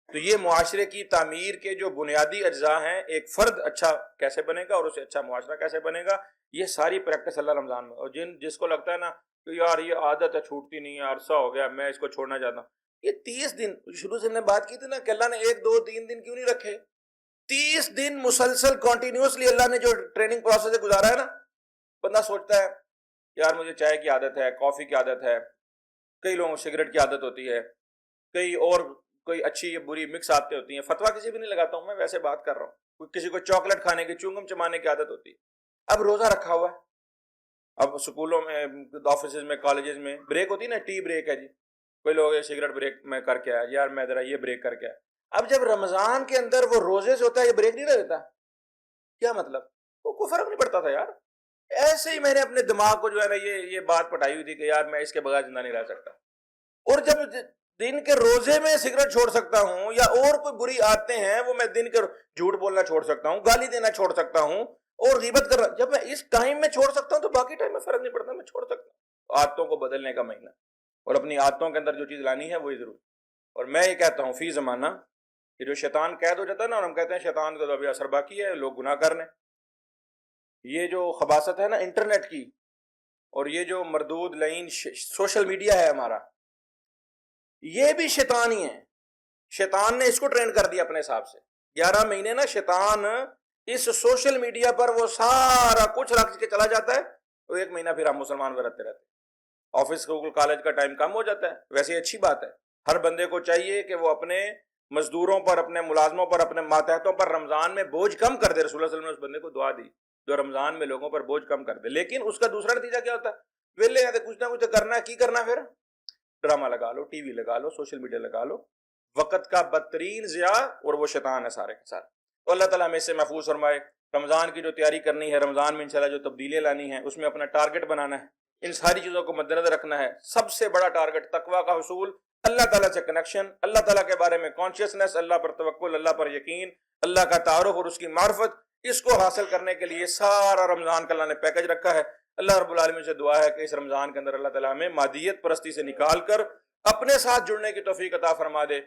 تو یہ معاشرے کی تعمیر کے جو بنیادی اجزاء ہیں، ایک فرد اچھا کیسے بنے گا اور اسے اچھا معاشرہ کیسے بنے گا، یہ ساری پریکٹس اللہ رمضان میں۔ اور جس کو لگتا ہے نا کہ یار یہ عادت ہے چھوٹتی نہیں ہے، عرصہ ہو گیا میں اس کو چھوڑنا چاہتا ہوں، یہ 30 دن شروع سے ہم نے بات کی تھی نا کہ اللہ نے 1 2 3 دن کیوں نہیں رکھے؟ 30 دن مسلسل کنٹینیوسلی اللہ نے جو ٹریننگ پروسیس سے گزارا ہے نا، بندہ سوچتا ہے یار مجھے چائے کی عادت ہے، کافی کی عادت ہے، کئی لوگوں کو سگریٹ کی عادت ہوتی ہے، کئی اور کوئی اچھی یا بری مکس عادتیں ہوتی ہیں۔ فتویٰ کسی بھی نہیں لگاتا ہوں میں، ویسے بات کر رہا ہوں۔ کوئی کسی کو چاکلیٹ کھانے کی، چونگم چبانے کی عادت ہوتی ہے، اب روزہ رکھا ہوا ہے، اب سکولوں میں، آفیسز میں، کالجز میں بریک ہوتی ہے نا، ٹی بریک ہے جی، کوئی لوگ سگریٹ بریک میں کر کے آیا، یار میں ذرا یہ بریک کر کے آیا۔ اب جب رمضان کے اندر وہ روزے سے ہوتا ہے، یہ بریک نہیں رہتا، کیا مطلب؟ وہ کوئی فرق نہیں پڑتا تھا یار۔ ایسے ہی میں نے اپنے دماغ کو جو ہے نا یہ بات پٹائی ہوئی تھی کہ یار میں اس کے بغیر زندہ نہیں رہ سکتا، اور جب دن کے روزے میں سگریٹ چھوڑ سکتا ہوں یا اور کوئی بری عادتیں ہیں وہ میں دن کے جھوٹ بولنا چھوڑ سکتا ہوں، گالی دینا چھوڑ سکتا ہوں اور غیبت کرنا، جب میں اس ٹائم میں چھوڑ سکتا ہوں تو باقی ٹائم میں فرق نہیں پڑتا، میں چھوڑ سکتا ہوں۔ عادتوں کو بدلنے کا مہینہ، اور اپنی عادتوں کے اندر جو چیز لانی ہے وہی ضرور۔ اور میں یہ کہتا ہوں فی زمانہ کہ جو شیطان قید ہو جاتا ہے نا، اور ہم کہتے ہیں شیطان کا تو ابھی اثر باقی ہے، لوگ گناہ کر رہے ہیں، یہ جو خباثت ہے نا انٹرنیٹ کی، اور یہ جو مردود لعین سوشل میڈیا ہے ہمارا، یہ بھی شیطان ہی ہے۔ شیطان نے اس کو ٹرین کر دیا اپنے حساب سے۔ 11 مہینے نا شیطان اس سوشل میڈیا پر وہ سارا کچھ رکھ کے چلا جاتا ہے، تو 1 مہینہ پھر ہم مسلمان برتتے رہتے ہیں۔ آفس اسکول کالج کا ٹائم کم ہو جاتا ہے، ویسے اچھی بات ہے، ہر بندے کو چاہیے کہ وہ اپنے مزدوروں پر، اپنے ملازموں پر، اپنے ماتحتوں پر رمضان میں بوجھ کم کر دے۔ رسول اللہ صلی اللہ علیہ وسلم نے اس بندے کو دعا دی جو رمضان میں لوگوں پر بوجھ کم کر دے، لیکن اس کا دوسرا نتیجہ کیا ہوتا ہے؟ ویلے ہیں تو کچھ نہ کچھ کرنا ہے، کی کرنا؟ پھر ڈرامہ لگا لو، ٹی وی لگا لو، سوشل میڈیا لگا لو، وقت کا بدترین ضیاع، اور وہ شیطان ہے سارے کے سارے۔ تو اللہ تعالیٰ ہمیں اس سے محفوظ فرمائے۔ رمضان کی جو تیاری کرنی ہے، رمضان میں انشاءاللہ جو تبدیلیاں لانی ہیں، اس میں اپنا ٹارگٹ بنانا ہے، ان ساری چیزوں کو مد نظر رکھنا ہے۔ سب سے بڑا ٹارگٹ تقویٰ کا حصول، اللہ تعالیٰ سے کنیکشن، اللہ تعالیٰ کے بارے میں کانشیسنس، اللہ پر توکل، اللہ پر یقین، اللہ کا تعارف اور اس کی معرفت، اس کو حاصل کرنے کے لیے سارا رمضان کا اللہ نے پیکج رکھا ہے۔ اللہ رب العالمین سے دعا ہے کہ اس رمضان کے اندر اللہ تعالیٰ ہمیں مادیت پرستی سے نکال کر اپنے ساتھ جڑنے کی توفیق عطا فرما دے،